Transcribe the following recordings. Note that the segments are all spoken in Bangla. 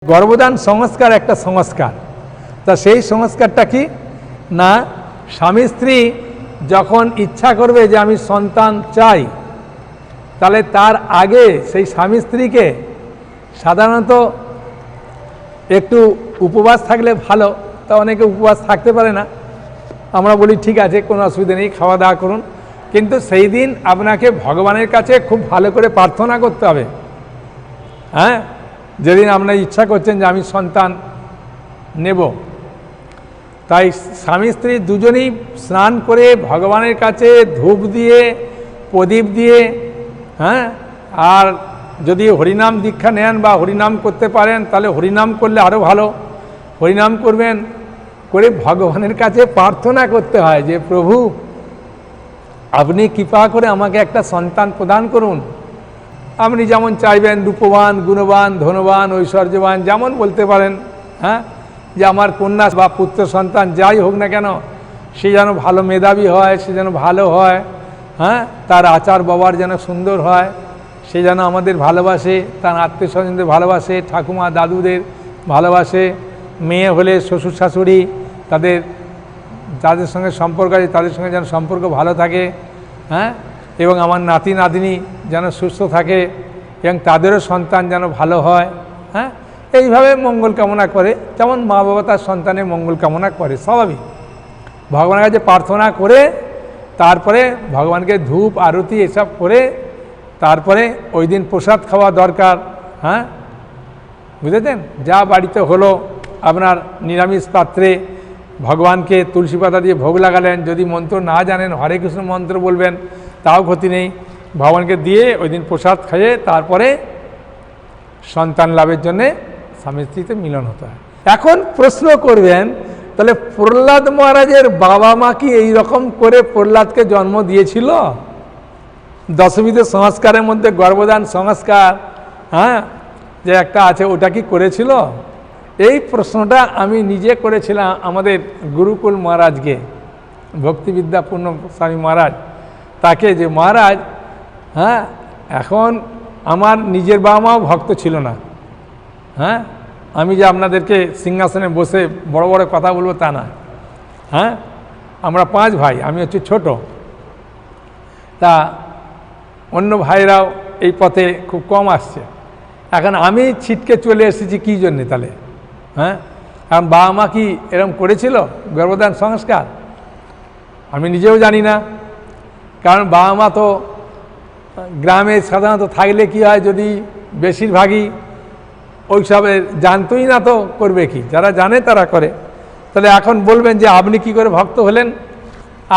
গর্ভদান সংস্কার একটা সংস্কার। তা সেই সংস্কারটা কি না, স্বামী স্ত্রী যখন ইচ্ছা করবে যে আমি সন্তান চাই, তাহলে তার আগে সেই স্বামী স্ত্রীকে সাধারণত একটু উপবাস থাকলে ভালো। তা অনেকে উপবাস থাকতে পারে না, আমরা বলি ঠিক আছে কোনো অসুবিধা নেই, খাওয়া দাওয়া করুন, কিন্তু সেই দিন আপনাকে ভগবানের কাছে খুব ভালো করে প্রার্থনা করতে হবে। হ্যাঁ, যেদিন আপনার ইচ্ছা করছেন যে আমি সন্তান নেব, তাই স্বামী স্ত্রী দুজনেই স্নান করে ভগবানের কাছে ধূপ দিয়ে প্রদীপ দিয়ে, হ্যাঁ, আর যদি হরিনাম দীক্ষা নেন বা হরিনাম করতে পারেন তাহলে হরিনাম করলে আরও ভালো, হরিনাম করবেন, করে ভগবানের কাছে প্রার্থনা করতে হয় যে প্রভু আপনি কৃপা করে আমাকে একটা সন্তান প্রদান করুন। আপনি যেমন চাইবেন, রূপবান, গুণবান, ধনবান, ঐশ্বর্যবান, যেমন বলতে পারেন, হ্যাঁ, যে আমার কন্যা বা পুত্র সন্তান যাই হোক না কেন সে যেন ভালো মেধাবী হয়, সে যেন ভালো হয়, হ্যাঁ, তার আচার ব্যবহার যেন সুন্দর হয়, সে যেন আমাদের ভালোবাসে, তার আত্মীয় স্বজনদের ভালোবাসে, ঠাকুমা দাদুদের ভালোবাসে, মেয়ে হলে শ্বশুর শাশুড়ি যাদের সঙ্গে সম্পর্ক আছে তাদের সঙ্গে যেন সম্পর্ক ভালো থাকে, হ্যাঁ, এবং আমার নাতি নাতনি যেন সুস্থ থাকে এবং তাদেরও সন্তান যেন ভালো হয়, হ্যাঁ, এইভাবে মঙ্গল কামনা করে। যেমন মা বাবা তার সন্তানের মঙ্গল কামনা করে, স্বাভাবিক। ভগবানের কাছে প্রার্থনা করে তারপরে ভগবানকে ধূপ আরতি এসব করে তারপরে ওই দিন প্রসাদ খাওয়া দরকার। হ্যাঁ, বুঝেছেন? যা বাড়িতে হলো আপনার নিরামিষ পাত্রে ভগবানকে তুলসী পাতা দিয়ে ভোগ লাগালেন, যদি মন্ত্র না জানেন হরে কৃষ্ণ মন্ত্র বলবেন, তাও ক্ষতি নেই, ভগবানকে দিয়ে ওই দিন প্রসাদ খাইয়ে তারপরে সন্তান লাভের জন্যে স্বামী স্ত্রীতে মিলন হতে হয়। এখন প্রশ্ন করবেন, তাহলে প্রহ্লাদ মহারাজের বাবা মা কি এইরকম করে প্রহ্লাদকে জন্ম দিয়েছিল? দশমীতে সংস্কারের মধ্যে গর্ভদান সংস্কার, হ্যাঁ, যে একটা আছে, ওটা কি করেছিল? এই প্রশ্নটা আমি নিজে করেছিলাম আমাদের গুরুকুল মহারাজকে, ভক্তিবিদ্যাপূর্ণ স্বামী মহারাজ, তাকে, যে মহারাজ, হ্যাঁ, এখন আমার নিজের বাবা মাও ভক্ত ছিল না, হ্যাঁ, আমি যে আপনাদেরকে সিংহাসনে বসে বড় বড় কথা বলবো তা না, হ্যাঁ, আমরা 5 ভাই, আমি হচ্ছে ছোট, তা অন্য ভাইরাও এই পথে খুব কম আসছে, এখন আমি ছিটকে চলে এসেছি কী জন্যে তাহলে? হ্যাঁ, এখন বাবা মা কি এরকম করেছিল গর্ভদান সংস্কার? আমি নিজেও জানি না, কারণ বাবা মা তো গ্রামে সাধারণত থাকলে কি হয়, যদি বেশিরভাগই ওইসবে জানতোই না তো করবে কি, যারা জানে তারা করে। তাহলে এখন বলবেন যে আপনি কি করে ভক্ত হলেন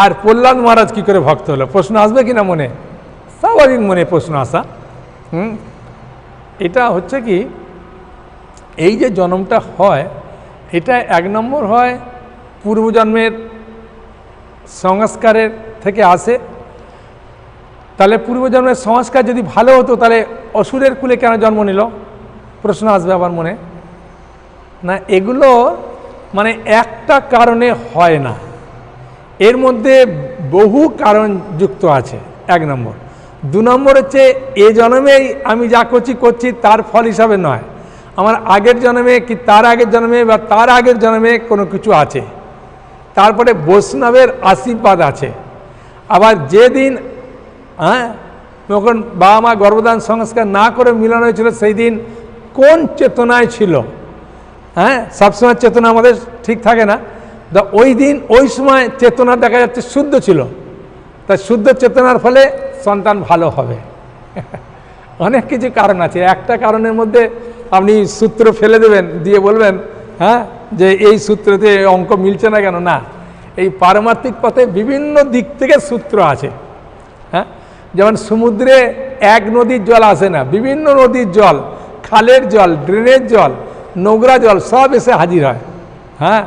আর প্রহ্লাদ মহারাজ কি করে ভক্ত হলো? প্রশ্ন আসবে কি না মনে? স্বাভাবিক মনে প্রশ্ন আসা। এটা হচ্ছে কি, এই যে জন্মটা হয় এটা 1 নম্বর হয় পূর্বজন্মের সংস্কারের থেকে আসে। তাহলে পূর্বজন্মের সংস্কার যদি ভালো হতো তাহলে অসুরের কুলে কেন জন্ম নিল? প্রশ্ন আসবে আবার মনে। না, এগুলো মানে একটা কারণে হয় না, এর মধ্যে বহু কারণ যুক্ত আছে, 1 নম্বর। 2 নম্বর হচ্ছে এ জন্মেই আমি যা করছি তার ফল হিসাবে নয়, আমার আগের জন্মে কি তার আগের জন্মে বা তার আগের জন্মে কোনো কিছু আছে, তারপরে বৈষ্ণবের আশীর্বাদ আছে। আবার যেদিন, হ্যাঁ, যখন বাবা মা গর্ভদান সংস্কার না করে মিলন হয়েছিল সেই দিন কোন চেতনায় ছিল? হ্যাঁ, সবসময় চেতনা আমাদের ঠিক থাকে না, ওই দিন ওই সময় চেতনা দেখা যাচ্ছে শুদ্ধ ছিল, তাই শুদ্ধ চেতনার ফলে সন্তান ভালো হবে। অনেক কিছু কারণ আছে, একটা কারণের মধ্যে আপনি সূত্র ফেলে দেবেন, দিয়ে বলবেন হ্যাঁ যে এই সূত্রতে অঙ্ক মিলছে না কেন? না, এই পারমার্থিক পথে বিভিন্ন দিক থেকে সূত্র আছে। হ্যাঁ, যেমন সমুদ্রে এক নদীর জল আসে না, বিভিন্ন নদীর জল, খালের জল, ড্রেনের জল, নোংরা জল সব এসে হাজির হয়। হ্যাঁ,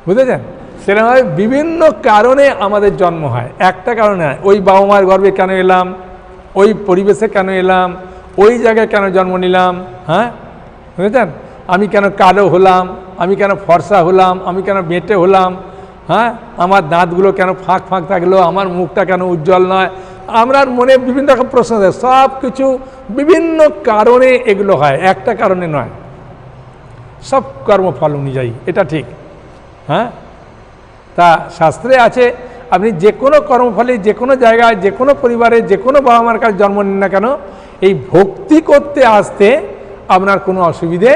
বুঝেছেন? সেরকমভাবে বিভিন্ন কারণে আমাদের জন্ম হয়, একটা কারণে হয়। ওই বাবা মার গর্ভে কেন এলাম, ওই পরিবেশে কেন এলাম, ওই জায়গায় কেন জন্ম নিলাম, হ্যাঁ, বুঝেছেন? আমি কেন কালো হলাম, আমি কেন ফর্সা হলাম, আমি কেন বেঁটে হলাম, হ্যাঁ, আমার দাঁতগুলো কেন ফাঁক ফাঁক থাকলো, আমার মুখটা কেন উজ্জ্বল নয়, আমরা মনে বিভিন্ন রকম প্রশ্ন দেয়। সব কিছু বিভিন্ন কারণে এগুলো হয়, একটা কারণে নয়। সব কর্মফল অনুযায়ী, এটা ঠিক। হ্যাঁ, তা শাস্ত্রে আছে আপনি যে কোনো কর্মফলে, যে কোনো জায়গায়, যে কোনো পরিবারে, যে কোনো বাবা মার কাছে জন্ম নিন না কেন, এই ভক্তি করতে আসতে আপনার কোনো অসুবিধে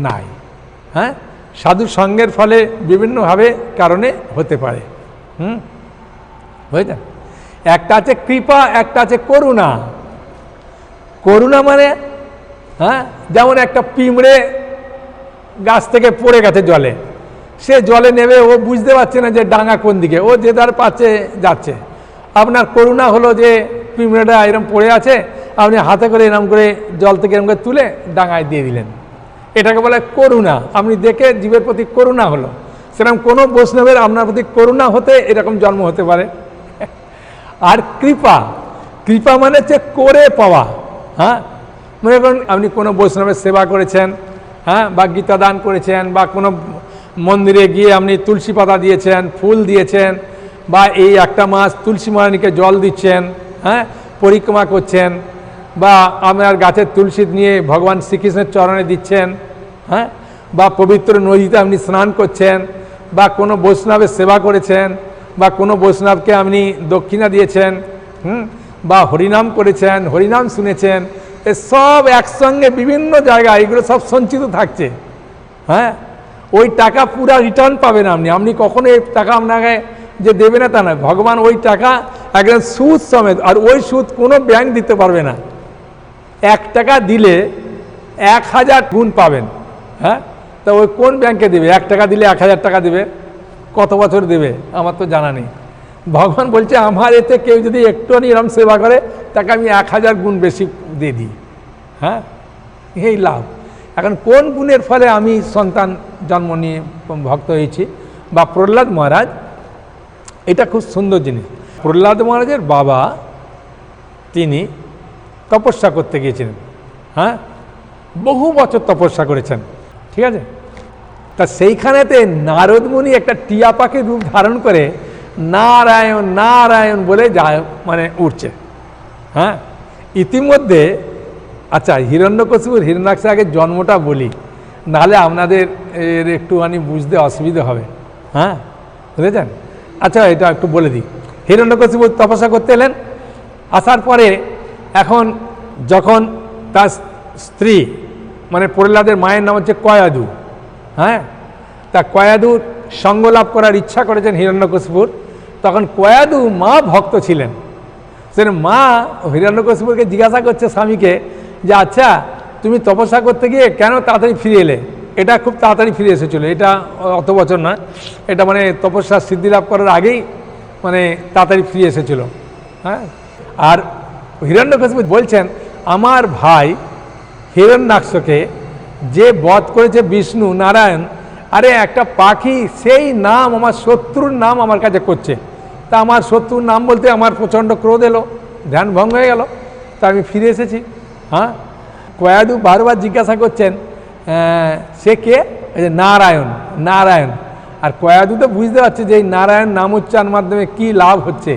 নাই। হ্যাঁ, সাধু সঙ্গের ফলে বিভিন্নভাবে কারণে হতে পারে। বুঝলেন? একটা আছে কৃপা, একটা আছে করুণা। করুণা মানে, হ্যাঁ, যেমন একটা পিঁমড়ে গাছ থেকে পড়ে গেছে জলে, সে জলে নেবে, ও বুঝতে পারছে না যে ডাঙা কোন দিকে, ও যে তার পাচ্ছে যাচ্ছে। আপনার করুণা হলো যে পিঁমড়েটা এরকম পড়ে আছে, আপনি হাতে করে এরকম করে জল থেকে এরকম করে তুলে ডাঙায় দিয়ে দিলেন, এটাকে বলে করুণা। আপনি দেখে জীবের প্রতি করুণা হলো। সেরকম কোনো বৈষ্ণবের আপনার প্রতি করুণা হতে এরকম জন্ম হতে পারে। আর কৃপা, কৃপা মানে হচ্ছে করে পাওয়া। হ্যাঁ, মনে করুন আপনি কোনো বৈষ্ণবের সেবা করেছেন, হ্যাঁ, বা গীতা দান করেছেন, বা কোনো মন্দিরে গিয়ে আপনি তুলসী পাতা দিয়েছেন, ফুল দিয়েছেন, বা এই একটা মাস তুলসী মহারানীকে জল দিচ্ছেন, হ্যাঁ, পরিক্রমা করছেন, বা আপনার গাছের তুলসী নিয়ে ভগবান শ্রীকৃষ্ণের চরণে দিচ্ছেন, হ্যাঁ, বা পবিত্র নদীতে আপনি স্নান করছেন, বা কোনো বৈষ্ণবের সেবা করেছেন, বা কোনো বৈষ্ণবকে আপনি দক্ষিণা দিয়েছেন, বা হরিনাম করেছেন, হরিনাম শুনেছেন, সব একসঙ্গে বিভিন্ন জায়গায় এগুলো সব সঞ্চিত থাকছে। হ্যাঁ, ওই টাকা পুরা রিটার্ন পাবেন আপনি। আপনি কখনো এই টাকা আপনাকে যে দেবে না তা নয়, ভগবান ওই টাকা একদম সুদ সমেত, আর ওই সুদ কোনো ব্যাংক দিতে পারবে না। 1 টাকা দিলে 1000 গুণ পাবেন। হ্যাঁ, তা ওই কোন ব্যাংকে দেবে? 1 টাকা দিলে 1000 টাকা দেবে, কত বছর দেবে আমার তো জানা নেই। ভগবান বলছে আমার এতে কেউ যদি একটুখানি এরম সেবা করে তাকে আমি 1000 গুণ বেশি দিয়ে দিই। হ্যাঁ, এই লাভ। এখন কোন গুণের ফলে আমি সন্তান জন্ম নিয়ে ভক্ত হয়েছি? বা প্রহ্লাদ মহারাজ, এটা খুব সুন্দর জিনিস। প্রহ্লাদ মহারাজের বাবা তিনি তপস্যা করতে গিয়েছিলেন। হ্যাঁ, বহু বছর তপস্যা করেছেন, ঠিক আছে। তা সেইখানেতে নারদ মুনি একটা টিয়া পাখির রূপ ধারণ করে নারায়ণ নারায়ণ বলে যায়, মানে উঠছে। হ্যাঁ, ইতিমধ্যে, আচ্ছা হিরণ্যকশিপুর হিরণ্যাক্ষের আগে জন্মটা বলি, নাহলে আপনাদের এর একটুখানি বুঝতে অসুবিধা হবে। হ্যাঁ, বুঝেছেন? আচ্ছা এটা একটু বলে দিই। হিরণ্যকশিপু তপস্যা করতে এলেন, আসার পরে এখন যখন তার স্ত্রী মানে প্রহ্লাদের মায়ের নাম হচ্ছে কয়াদু, হ্যাঁ, তা কয়াদুর সঙ্গ লাভ করার ইচ্ছা করেছেন হিরণ্যকশিপুর। তখন কয়াদু মা ভক্ত ছিলেন। সে মা হিরণ্যকশিপুরকে জিজ্ঞাসা করছে স্বামীকে যে আচ্ছা তুমি তপস্যা করতে গিয়ে কেন তাড়াতাড়ি ফিরে এলে? এটা খুব তাড়াতাড়ি ফিরে এসেছিল, এটা অত বছর নয়, এটা মানে তপস্যা সিদ্ধি লাভ করার আগেই মানে তাড়াতাড়ি ফিরে এসেছিল। হ্যাঁ, আর হিরণ্যকশিপু বলছেন আমার ভাই হিরণ্যাক্ষকে যে বধ করেছে বিষ্ণু নারায়ণ, আরে একটা পাখি সেই নাম আমার শত্রুর নাম আমার কাছে করছে, তা আমার শত্রুর নাম বলতে আমার প্রচণ্ড ক্রোধ এলো, ধ্যান ভঙ্গ হয়ে গেল, তা আমি ফিরে এসেছি। হ্যাঁ, কয়াদু বারবার জিজ্ঞাসা করছেন সে কে? নারায়ণ নারায়ণ। আর কয়াদু তো বুঝতে পারছে যে এই নারায়ণ নাম উচ্চারণের মাধ্যমে কী লাভ হচ্ছে,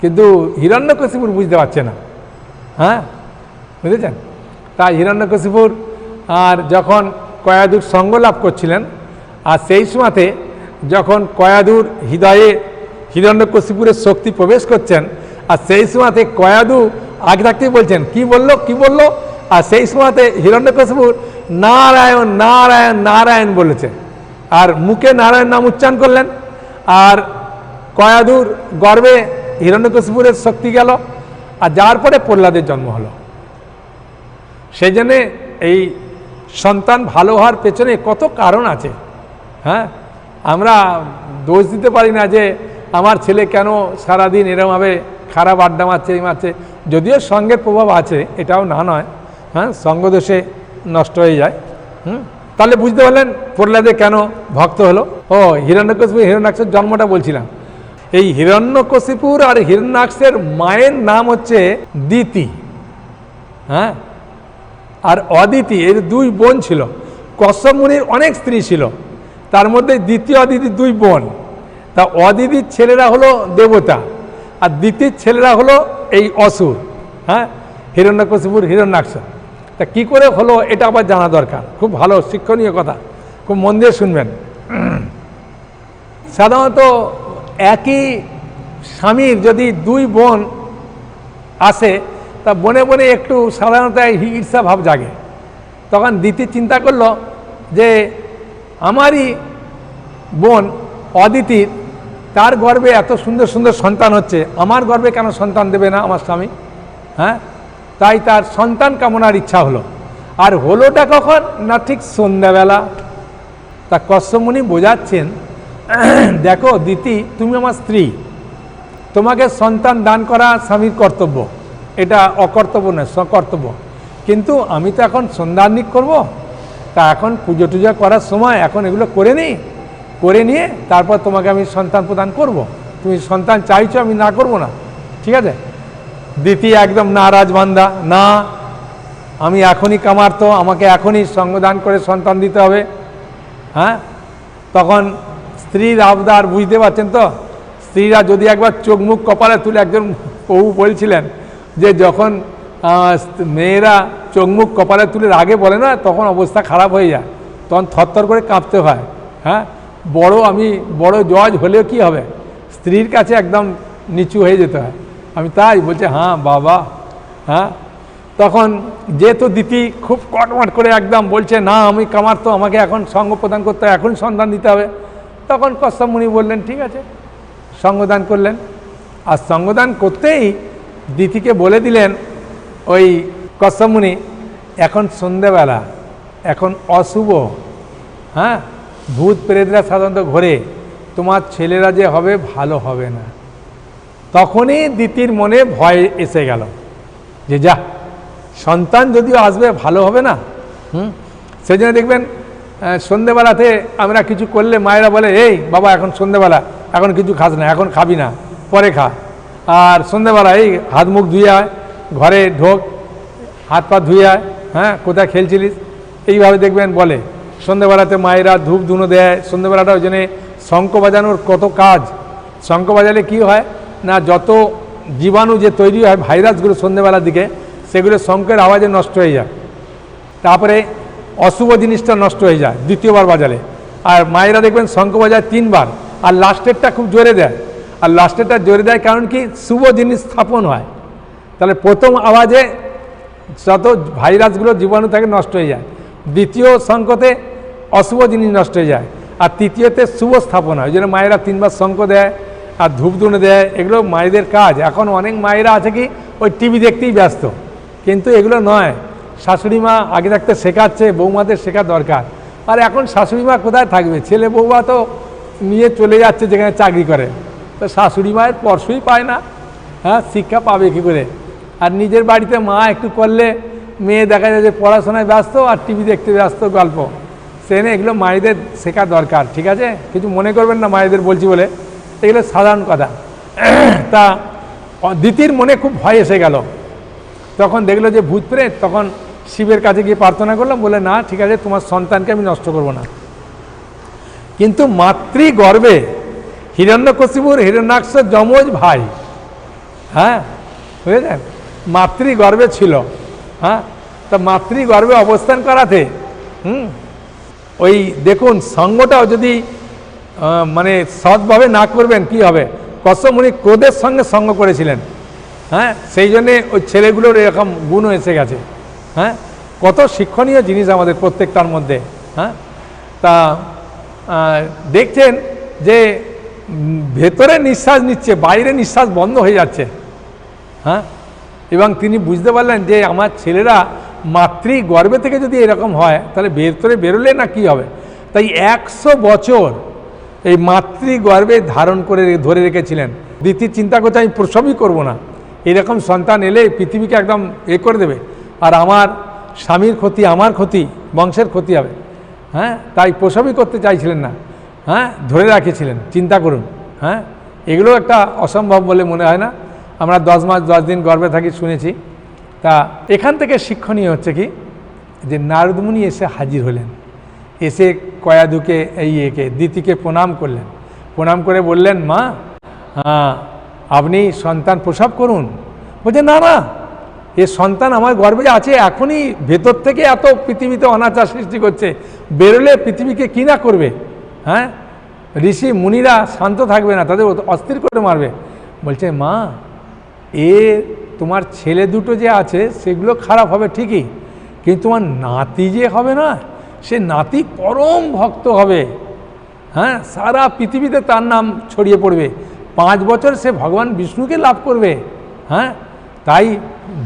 কিন্তু হিরণ্যকশিপুর বুঝতে পারছে না। হ্যাঁ, বুঝেছেন? তাই হিরণ্যকশিপুর আর যখন কয়াদুর সঙ্গ লাভ করছিলেন, আর সেই সময়তে যখন কয়াদুর হৃদয়ে হিরণ্যকশিপুরের শক্তি প্রবেশ করছেন, আর সেই সময়তে কয়াদু আগে থাকতেই বলছেন কি বললো কি বললো, আর সেই সময়তে হিরণ্যকশিপুর নারায়ণ নারায়ণ নারায়ণ বলেছে, আর মুখে নারায়ণ নাম উচ্চারণ করলেন, আর কয়াদুর গর্ভে হিরণ্যকশিপুরের শক্তি গেল, আর যাওয়ার পরে প্রহ্লাদের জন্ম হলো। সেই জন্যে এই সন্তান ভালো হওয়ার পেছনে কত কারণ আছে। হ্যাঁ, আমরা দোষ দিতে পারি না যে আমার ছেলে কেন সারাদিন এরমভাবে খারাপ আড্ডা মারছে এই মারছে, যদিও সঙ্গের প্রভাব আছে, এটাও না নয়। হ্যাঁ, সঙ্গদোষে নষ্ট হয়ে যায়। তাহলে বুঝতে পারলেন প্রহ্লাদে কেন ভক্ত হলো। ও হিরণ্যকশিপু হিরণ্যাক্ষের জন্মটা বলছিলাম। এই হিরণ্যকশিপুর আর হিরণ্যাক্ষের মায়ের নাম হচ্ছে দিতি, হ্যাঁ, আর অদিতি, এর 2 বোন ছিল। কশ্যপ মুনির অনেক স্ত্রী ছিল, তার মধ্যে দ্বিতীয় অদিতি 2 বোন। তা অদিতির ছেলেরা হলো দেবতা, আর দ্বিতীয় ছেলেরা হলো এই অসুর। হ্যাঁ, হিরণ্যকশিপুর হিরণ্যাক্ষ। তা কী করে হলো এটা আবার জানা দরকার, খুব ভালো শিক্ষণীয় কথা। খুব মন দিয়ে শুনবেন। সাধারণত একই স্বামীর যদি দুই বোন আসে, তা বনে বনে একটু সাধারণত ঈর্ষা ভাব জাগে। তখন দিতি চিন্তা করলো যে আমারই বোন অদিতির, তার গর্ভে এত সুন্দর সুন্দর সন্তান হচ্ছে, আমার গর্ভে কেন সন্তান দেবে না আমার স্বামী? হ্যাঁ, তাই তার সন্তান কামনার ইচ্ছা হলো। আর হলোটা কখন না, ঠিক সন্ধ্যাবেলা। তা কশ্যপ মুনি বোঝাচ্ছেন, দেখো দিতি, তুমি আমার স্ত্রী, তোমাকে সন্তান দান করা স্বামীর কর্তব্য, এটা অকর্তব্য নয়, সকর্তব্য। কিন্তু আমি তো এখন সন্ধ্যান্নিক করব, তা এখন পুজো টুজো করার সময় এখন এগুলো করে নিই, করে নিয়ে তারপর তোমাকে আমি সন্তান প্রদান করব। তুমি সন্তান চাইছো, আমি না করব না, ঠিক আছে? দিতি একদম নারাজ বান্দা, না আমি এখনই কামার্ত, আমাকে এখনই সঙ্গদান করে সন্তান দিতে হবে। হ্যাঁ, তখন স্ত্রীর আবদার বুঝতে পারছেন তো, স্ত্রীরা যদি একবার চোখ মুখ কপালে তুলে, একজন প্রভু বলছিলেন যে যখন মেয়েরা চোখ মুখ কপালে তুলে আগে বলে না, তখন অবস্থা খারাপ হয়ে যায়, তখন থরথর করে কাঁপতে হয়। হ্যাঁ, আমি বড় জজ হলেও কি হবে, স্ত্রীর কাছে একদম নিচু হয়ে যেতে হয়। আমি তাই বলছে, হ্যাঁ বাবা। হ্যাঁ, তখন যেহেতু দিতি খুব কটমট করে একদম বলছে, না আমি কামার্ত, আমাকে এখন সঙ্গ প্রদান করতে হবে, এখন সন্তান দিতে হবে। তখন কশ্যপ মুনি বললেন, ঠিক আছে, সঙ্গদান করলেন। আর সঙ্গদান করতেই দিতিকে বলে দিলেন ওই কশ্যপ মুনি, এখন সন্ধ্যেবেলা, এখন অশুভ, হ্যাঁ, ভূত প্রেতরা সাধারণত ঘোরে, তোমার ছেলেরা যে হবে ভালো হবে না। তখনই দিতির মনে ভয় এসে গেল যে যা, সন্তান যদিও আসবে ভালো হবে না। সেই জন্য দেখবেন সন্ধ্যেবেলাতে আমরা কিছু করলে মায়েরা বলে, এই বাবা এখন সন্ধ্যেবেলা, এখন কিছু খাস না, এখন খাবি না, পরে খা। আর সন্ধ্যেবেলা এই হাত মুখ ধুয়ে আয়, ঘরে ঢোক, হাত পা ধুয়ে আয়, হ্যাঁ কোথায় খেলছিলিস, এইভাবে দেখবেন বলে। সন্ধ্যেবেলাতে মায়েরা ধূপ ধুনো দেয়। সন্ধ্যেবেলাটা ওই জন্যে শঙ্খ বাজানোর কত কাজ। শঙ্খ বাজালে কী হয় না, যত জীবাণু যে তৈরি হয় ভাইরাসগুলো সন্ধ্যেবেলার দিকে, সেগুলো শঙ্খের আওয়াজে নষ্ট হয়ে যায়। তারপরে অশুভ জিনিসটা নষ্ট হয়ে যায় দ্বিতীয়বার বাজালে। আর মায়েরা দেখবেন শঙ্খ বাজায় 3 বার, আর লাস্টেরটা খুব জোরে দেয়। আর লাস্টেরটা জোরে দেয় কারণ কি, শুভ জিনিস স্থাপন হয়। তাহলে প্রথম আওয়াজে যত ভাইরাসগুলো জীবাণু থাকে নষ্ট হয়ে যায়, দ্বিতীয় শঙ্খতে অশুভ জিনিস নষ্ট হয়ে যায়, আর তৃতীয়তে শুভ স্থাপন হয়। ওই জন্য মায়েরা 3 বার শঙ্খ দেয় আর ধূপধুনো দেয়। এগুলো মায়েদের কাজ। এখন অনেক মায়েরা আছে কি, ওই টিভি দেখতেই ব্যস্ত, কিন্তু এগুলো নয়। শাশুড়ি মা আগে থাকতে শেখাচ্ছে, বৌমাদের শেখা দরকার। আর এখন শাশুড়ি মা কোথায় থাকবে, ছেলে বৌমা তো নিয়ে চলে যাচ্ছে যেখানে চাকরি করে, তো শাশুড়ি মায়ের স্পর্শই পায় না। হ্যাঁ, শিক্ষা পাবে কী করে? আর নিজের বাড়িতে মা একটু করলে মেয়ে দেখা যায় যে পড়াশোনায় ব্যস্ত আর টিভি দেখতে ব্যস্ত, গল্প। সেখানে এগুলো মায়েদের শেখা দরকার, ঠিক আছে? কিছু মনে করবেন না মায়েদের বলছি বলে, এগুলো সাধারণ কথা। তা দিতির মনে খুব ভয় এসে গেল। তখন দেখলো যে ভূত প্রেত, তখন শিবের কাছে গিয়ে প্রার্থনা করলাম, বলে না ঠিক আছে, তোমার সন্তানকে আমি নষ্ট করব না। কিন্তু মাতৃগর্ভে হিরণ্যকশিপুর হিরণ্যাক্ষ যমজ ভাই, হ্যাঁ বুঝেছেন, মাতৃগর্ভে ছিল। হ্যাঁ, তা মাতৃগর্ভে অবস্থান করাতে ওই দেখুন সঙ্গটাও যদি মানে সৎভাবে না করবেন কি হবে। কশ্যপ মুনি ক্রোধের সঙ্গে সঙ্গ করেছিলেন। হ্যাঁ, সেই জন্যে ওই ছেলেগুলোর এরকম গুণও এসে গেছে। হ্যাঁ, কত শিক্ষণীয় জিনিস আমাদের প্রত্যেকটার মধ্যে। হ্যাঁ, তা দেখছেন যে ভেতরে নিঃশ্বাস নিচ্ছে, বাইরে নিঃশ্বাস বন্ধ হয়ে যাচ্ছে। হ্যাঁ, এবং তিনি বুঝতে পারলেন যে আমার ছেলেরা মাতৃগর্ভে থেকে যদি এরকম হয়, তাহলে ভেতরে বেরোলে না কি হবে। তাই 100 বছর এই মাতৃগর্ভে ধারণ করে ধরে রেখেছিলেন। দ্বিতীয় চিন্তা করতে, আমি প্রসবই করব না, এরকম সন্তান এলে পৃথিবীকে একদম করে দেবে, আর আমার স্বামীর ক্ষতি, আমার ক্ষতি, বংশের ক্ষতি হবে। হ্যাঁ, তাই প্রসবই করতে চাইছিলেন না। হ্যাঁ, ধরে রাখেছিলেন। চিন্তা করুন। হ্যাঁ, এগুলো একটা অসম্ভব বলে মনে হয় না। আমরা 10 মাস 10 দিন গর্ভে থাকি শুনেছি। তা এখান থেকে শিক্ষণীয় হচ্ছে কি, যে নারদ মুনি এসে হাজির হলেন, এসে কয়াদুকে দিতিকে প্রণাম করলেন। প্রণাম করে বললেন, মা আপনি সন্তান প্রসব করুন। বলছে না না, এ সন্তান আমার গর্ভে আছে, এখনই ভেতর থেকে এত পৃথিবীতে অনাচার সৃষ্টি করছে, বেরোলে পৃথিবীকে কী না করবে। হ্যাঁ, ঋষি মুনিরা শান্ত থাকবে না, তাদের অস্থির করে মারবে। বলছে মা, এ তোমার ছেলে দুটো যে আছে সেগুলো খারাপ হবে ঠিকই, কিন্তু তোমার নাতি যে হবে না, সে নাতি পরম ভক্ত হবে। হ্যাঁ, সারা পৃথিবীতে তার নাম ছড়িয়ে পড়বে, 5 বছর সে ভগবান বিষ্ণুকে লাভ করবে। হ্যাঁ, তাই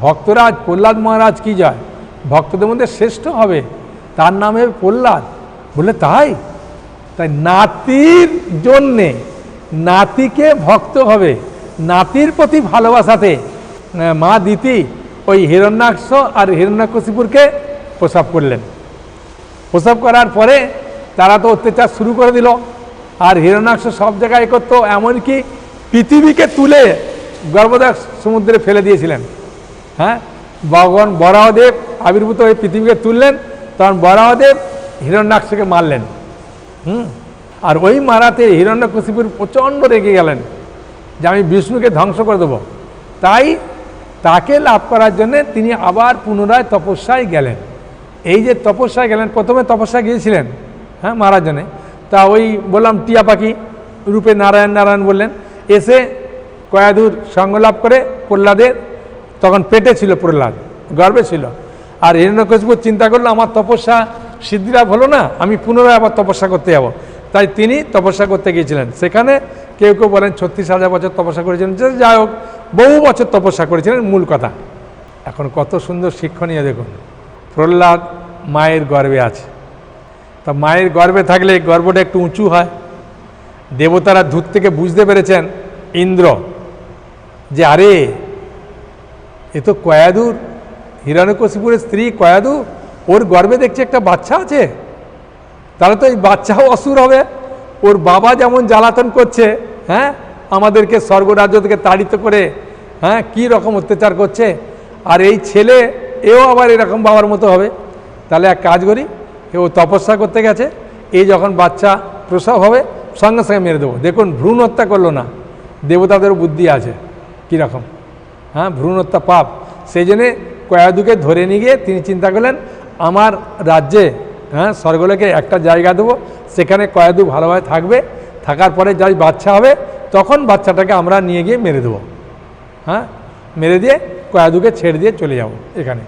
ভক্তরাজ প্রহ্লাদ মহারাজ কি যায়, ভক্তদের মধ্যে শ্রেষ্ঠ হবে, তার নামে প্রহ্লাদ। বলে তাই তাই নাতির জন্যে, নাতিকে ভক্ত হবে, নাতির প্রতি ভালোবাসাতে মা দিতি ওই হিরণ্যাক্ষ আর হিরণ্যকশিপুরকে প্রসব করলেন। প্রসব করার পরে তারা তো অত্যাচার শুরু করে দিল, আর হিরণ্যাক্ষ সব জায়গায় করতো, এমনকি পৃথিবীকে তুলে গর্ভদাক সমুদ্রে ফেলে দিয়েছিলেন। হ্যাঁ, ভগবান বরাহদেব আবির্ভূত হয়ে পৃথিবীকে তুললেন, তখন বরাহদেব হিরণ্যাক্ষকে মারলেন। আর ওই মারাতে হিরণ্যকশিপুর প্রচণ্ড রেগে গেলেন যে আমি বিষ্ণুকে ধ্বংস করে দেবো। তাই তাকে লাভ করার জন্যে তিনি আবার পুনরায় তপস্যায় গেলেন। এই যে তপস্যায় গেলেন, প্রথমে তপস্যা গিয়েছিলেন হ্যাঁ মারার জন্যে, তা ওই বললাম টিয়া পাখি রূপে নারায়ণ নারায়ণ বললেন, এসে কয়াধুর সঙ্গ লাভ করে প্রহ্লাদের, তখন পেটে ছিল প্রহ্লাদ, গর্বে ছিল। আর হিরণ্যকশিপু চিন্তা করলো আমার তপস্যা সিদ্ধিলাভ হলো না, আমি পুনরায় আবার তপস্যা করতে যাব। তাই তিনি তপস্যা করতে গিয়েছিলেন। সেখানে কেউ কেউ বলেন 36,000 বছর তপস্যা করেছিলেন, যাই হোক বহু বছর তপস্যা করেছিলেন, মূল কথা। এখন কত সুন্দর শিক্ষণীয় দেখুন, প্রহ্লাদ মায়ের গর্ভে আছে, তা মায়ের গর্ভে থাকলে গর্ভটা একটু উঁচু হয়। দেবতারা দূর থেকে বুঝতে পেরেছেন, ইন্দ্র, যে আরে এ তো কয়াধুর, হিরণ্যকশিপুরের স্ত্রী কয়াধু, ওর গর্ভে দেখছি একটা বাচ্চা আছে, তাহলে তো এই বাচ্চাও অসুর হবে। ওর বাবা যেমন জ্বালাতন করছে, হ্যাঁ আমাদেরকে স্বর্গরাজ্য থেকে তাড়িত করে, হ্যাঁ কী রকম অত্যাচার করছে, আর এই ছেলে এও আবার এরকম বাবার মতো হবে। তাহলে এক কাজ করি, ও তপস্যা করতে গেছে, এই যখন বাচ্চা প্রসব হবে সঙ্গে সঙ্গে মেরে দেবো। দেখুন ভ্রূণ হত্যা করলো না, দেবতাদেরও বুদ্ধি আছে কীরকম। হ্যাঁ, ভ্রূণ হত্যা পাপ। সেই জন্যে কয়াধুকে ধরে নিয়ে গিয়ে তিনি চিন্তা করলেন আমার রাজ্যে, হ্যাঁ স্বর্গলোকে একটা জায়গা দেবো, সেখানে কয়াধু ভালোভাবে থাকবে, থাকার পরে যাই বাচ্চা হবে তখন বাচ্চাটাকে আমরা নিয়ে গিয়ে মেরে দেবো। হ্যাঁ, মেরে দিয়ে কয়াধুকে ছেড়ে দিয়ে চলে যাব এখানে।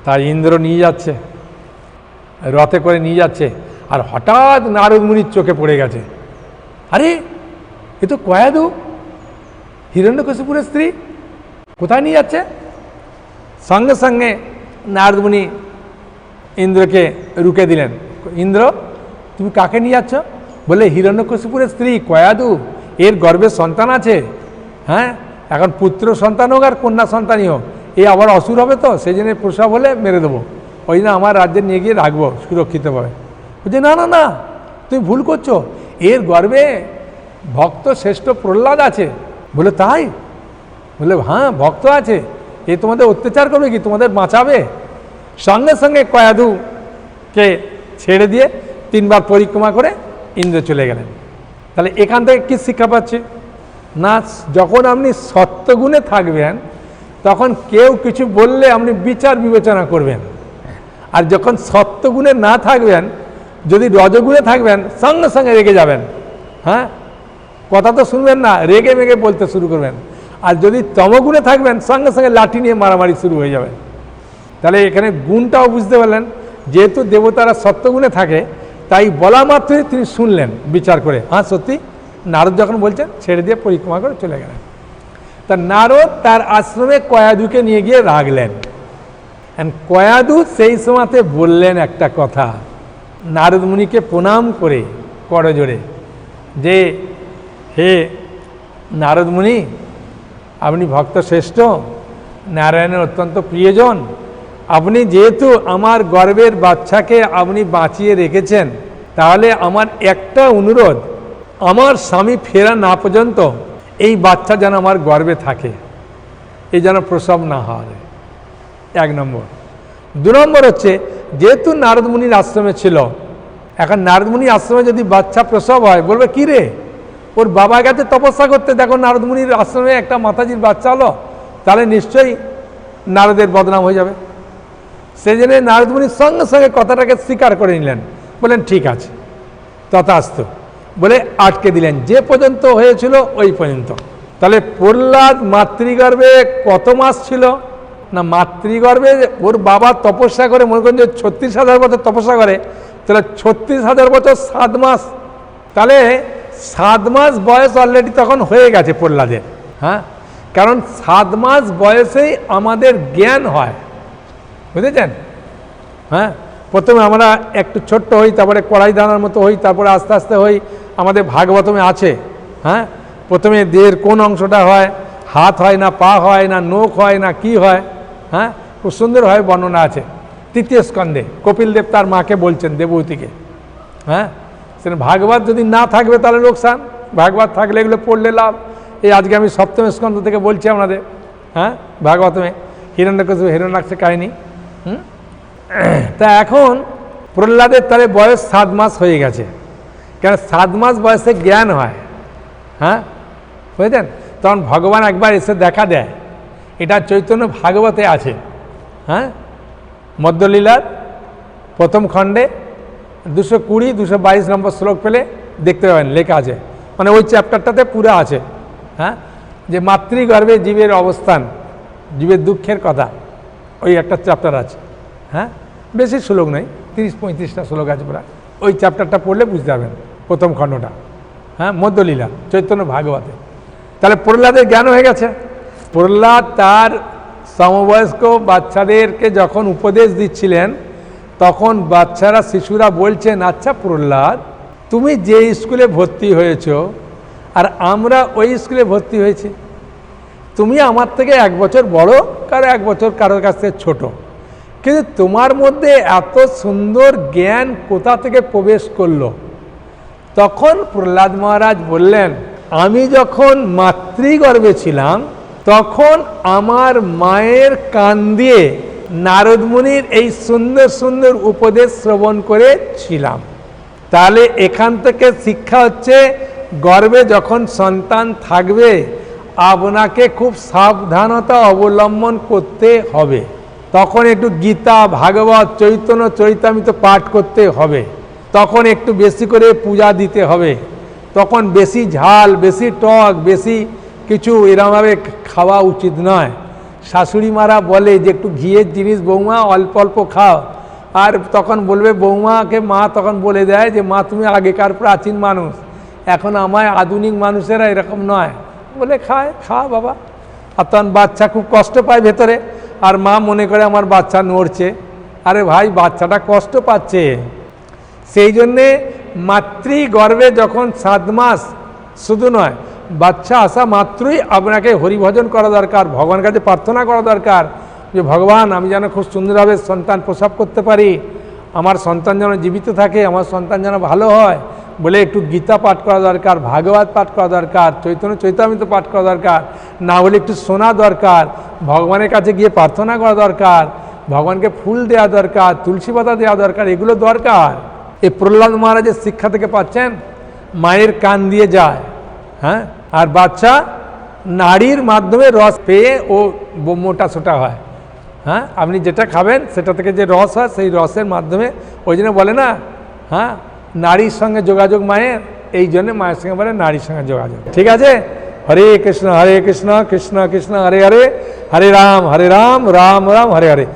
তাই ইন্দ্র নিয়ে যাচ্ছে, রথে করে নিয়ে যাচ্ছে, আর হঠাৎ নারদ মুনির চোখে পড়ে গেছে, আরে এ তো কয়াধু, হিরণ্যকশিপুরের স্ত্রী, কোথায় নিয়ে যাচ্ছে? সঙ্গে সঙ্গে নারদ মুনি ইন্দ্রকে রুকে দিলেন, ইন্দ্র তুমি কাকে নিয়ে যাচ্ছ? বলে হিরণ্যকশিপুরের স্ত্রী কয়াধু, এর গর্ভে সন্তান আছে। হ্যাঁ, এখন পুত্র সন্তান হোক আর কন্যা সন্তানই হোক, এ আবার অসুর হবে তো, সেই জন্য প্রসব হলে মেরে দেবো, ওই জন্য আমার রাজ্যে নিয়ে গিয়ে রাখবো সুরক্ষিতভাবে। বলছে না না না, তুমি ভুল করছো, এর গর্ভে ভক্ত শ্রেষ্ঠ প্রহ্লাদ আছে। বলে তাই? বলে হ্যাঁ ভক্ত আছে, এ তোমাদের অত্যাচার করবে কি, তোমাদের বাঁচাবে। সঙ্গে সঙ্গে কয়াধুকে ছেড়ে দিয়ে 3 বার পরিক্রমা করে ইন্দ্র চলে গেলেন। তাহলে এখান থেকে কী শিক্ষা পাচ্ছি না, যখন আপনি সত্যগুণে থাকবেন তখন কেউ কিছু বললে আপনি বিচার বিবেচনা করবেন, আর যখন সত্যগুণে না থাকবেন, যদি রজগুণে থাকবেন সঙ্গে সঙ্গে রেগে যাবেন। হ্যাঁ, কথা তো শুনবেন না, রেগে মেগে বলতে শুরু করবেন। আর যদি তমগুণে থাকবেন সঙ্গে সঙ্গে লাঠি নিয়ে মারামারি শুরু হয়ে যাবে। তাহলে এখানে গুণটাও বুঝতে পারলেন, যেহেতু দেবতারা সত্যগুণে থাকে তাই বলা মাত্রই তিনি শুনলেন বিচার করে, হ্যাঁ সত্যি। নারদ যখন বলছেন ছেড়ে দিয়ে পরিক্রমা করে চলে গেলেন। তা নারদ তার আশ্রমে কয়াধুকে নিয়ে গিয়ে রাখলেন। কয়াধু সেই সময়তে বললেন একটা কথা, নারদ মুনিকে প্রণাম করে করজোড়ে, যে হে নারদ মুনি, আপনি ভক্ত শ্রেষ্ঠ, নারায়ণের অত্যন্ত প্রিয়জন, আপনি যেহেতু আমার গর্ভের বাচ্চাকে আপনি বাঁচিয়ে রেখেছেন, তাহলে আমার একটা অনুরোধ, আমার স্বামী ফেরা না পর্যন্ত এই বাচ্চা যেন আমার গর্ভে থাকে, এই যেন প্রসব না হয়, 1 নম্বর। 2 নম্বর হচ্ছে, যেহেতু নারদ মুনির আশ্রমে ছিল, এখন নারদ মুনির আশ্রমে যদি বাচ্চা প্রসব হয়, বলবে কী রে, ওর বাবা গেছে তপস্যা করতে, দেখো নারদ মুনির আশ্রমে একটা মাতাজির বাচ্চা হলো, তাহলে নিশ্চয়ই নারদের বদনাম হয়ে যাবে। সেই জন্য নারদ মুনির সঙ্গে সঙ্গে কথাটাকে স্বীকার করে নিলেন, বললেন ঠিক আছে তথাস্তু বলে আটকে দিলেন, যে পর্যন্ত হয়েছিল ওই পর্যন্ত। তাহলে প্রহ্লাদ মাতৃগর্ভে কত মাস ছিল না, মাতৃগর্ভে ওর বাবা তপস্যা করে, মনে করেন যে 36,000 বছর তপস্যা করে, তাহলে 36,000 বছর 7 মাস, তাহলে 7 মাস বয়স অলরেডি তখন হয়ে গেছে প্রহ্লাদের। হ্যাঁ, কারণ 7 মাস বয়সেই আমাদের জ্ঞান হয়, বুঝেছেন? হ্যাঁ, প্রথমে আমরা একটু ছোট্ট হই, তারপরে কড়াই দানার মতো হই, তারপরে আস্তে আস্তে হই। আমাদের ভাগবতমে আছে, হ্যাঁ, প্রথমে দেহের কোন অংশটা হয়, হাত হয় না পা হয় না নখ হয় না কি হয়, হ্যাঁ, খুব সুন্দরভাবে বর্ণনা আছে 3য় স্কন্ধে। কপিল দেব তার মাকে বলছেন, দেবহূতিকে। হ্যাঁ, সেটা ভাগবত যদি না থাকবে তাহলে লোকসান, ভাগবত থাকলে এগুলো পড়লে লাভ। এই আজকে আমি 7ম স্কন্ধ থেকে বলছি আপনাদের, হ্যাঁ, ভাগবতমে হিরণ্যকশিপু হিরণ্যাক্ষের কাহিনী। তা এখন প্রহ্লাদের তাহলে বয়স 7 মাস হয়ে গেছে, কেন 7 মাস বয়সে জ্ঞান হয়। হ্যাঁ, বুঝেছেন? তখন ভগবান একবার এসে দেখা দেয়, এটা চৈতন্য ভাগবতে আছে। হ্যাঁ, মধ্যলীলার প্রথম খণ্ডে 220-222 নম্বর শ্লোক পেলে দেখতে পাবেন, লেখা আছে, মানে ওই চ্যাপ্টারটাতে পুরো আছে। হ্যাঁ, যে মাতৃগর্ভে জীবের অবস্থান, জীবের দুঃখের কথা, ওই একটা চ্যাপ্টার আছে। হ্যাঁ, বেশি শ্লোক নেই, 30-35টা শ্লোক আছে প্রায়। ওই চ্যাপ্টারটা পড়লে বুঝতে পারবেন প্রথম খণ্ডটা। হ্যাঁ, মধ্যলীলা চৈতন্য ভাগবতে। তাহলে প্রহ্লাদের জ্ঞান হয়ে গেছে। প্রহ্লাদ তার সমবয়স্ক বাচ্চাদেরকে যখন উপদেশ দিচ্ছিলেন, তখন বাচ্চারা, শিশুরা বলছেন, আচ্ছা প্রহ্লাদ, তুমি যে স্কুলে ভর্তি হয়েছ আর আমরা ওই স্কুলে ভর্তি হয়েছি, তুমি আমার থেকে 1 বছর বড়, কারো 1 বছর কারোর কাছ থেকে ছোট, কিন্তু তোমার মধ্যে এত সুন্দর জ্ঞান কোথা থেকে প্রবেশ করলো? তখন প্রহ্লাদ মহারাজ বললেন, আমি যখন মাতৃগর্ভে ছিলাম তখন আমার মায়ের কান দিয়ে নারদ মুনির এই সুন্দর সুন্দর উপদেশ শ্রবণ করেছিলাম। তাহলে এখান থেকে শিক্ষা হচ্ছে, গর্ভে যখন সন্তান থাকবে আপনাকে খুব সাবধানতা অবলম্বন করতে হবে। তখন একটু গীতা, ভাগবত, চৈতন্য চরিতামৃত পাঠ করতে হবে, তখন একটু বেশি করে পূজা দিতে হবে, তখন বেশি ঝাল, বেশি টক, বেশি কিছু এরমভাবে খাওয়া উচিত নয়। শাশুড়ি মারা বলে যে একটু ঘিয়ের জিনিস বৌমা অল্প অল্প খাও, আর তখন বলবে বৌমাকে, মা তখন বলে দেয় যে মা তুমি আগেকার প্রাচীন মানুষ, এখন আমায় আধুনিক মানুষেরা এরকম নয়, বলে খায়, খা বাবা। আর তখন বাচ্চা খুব কষ্ট পায় ভেতরে, আর মা মনে করে আমার বাচ্চা নড়ছে, আরে ভাই বাচ্চাটা কষ্ট পাচ্ছে। সেই জন্যে মাতৃগর্ভে যখন 7 মাস, শুধু নয়, বাচ্চা আসা মাত্রই আপনাকে হরিভজন করা দরকার, ভগবানের কাছে প্রার্থনা করা দরকার যে ভগবান আমি যেন খুব সুন্দরভাবে সন্তান প্রসব করতে পারি, আমার সন্তান যেন জীবিত থাকে, আমার সন্তান যেন ভালো হয়, বলে একটু গীতা পাঠ করা দরকার, ভাগবত পাঠ করা দরকার, চৈতন্য চৈতামৃত পাঠ করা দরকার, না হলে একটু শোনা দরকার, ভগবানের কাছে গিয়ে প্রার্থনা করা দরকার, ভগবানকে ফুল দেওয়া দরকার, তুলসী পাতা দেওয়া দরকার, এগুলো দরকার। এই প্রহ্লাদ মহারাজের শিক্ষা থেকে পাচ্ছেন, মায়ের কান দিয়ে যায়। হ্যাঁ, আর বাচ্চা নাড়ির মাধ্যমে রস পেয়ে ও মোটা সোটা হয়। হ্যাঁ, আপনি যেটা খাবেন সেটা থেকে যে রস হয়, সেই রসের মাধ্যমে, ওই জন্য বলে না, হ্যাঁ, নারীর সঙ্গে যোগাযোগ মায়ের, এই জন্য মায়ের সঙ্গে বলে নারীর সঙ্গে যোগাযোগ। ঠিক আছে, হরে কৃষ্ণ কৃষ্ণ কৃষ্ণ কৃষ্ণ হরে হরে, হরে রাম রাম রাম হরে হরে।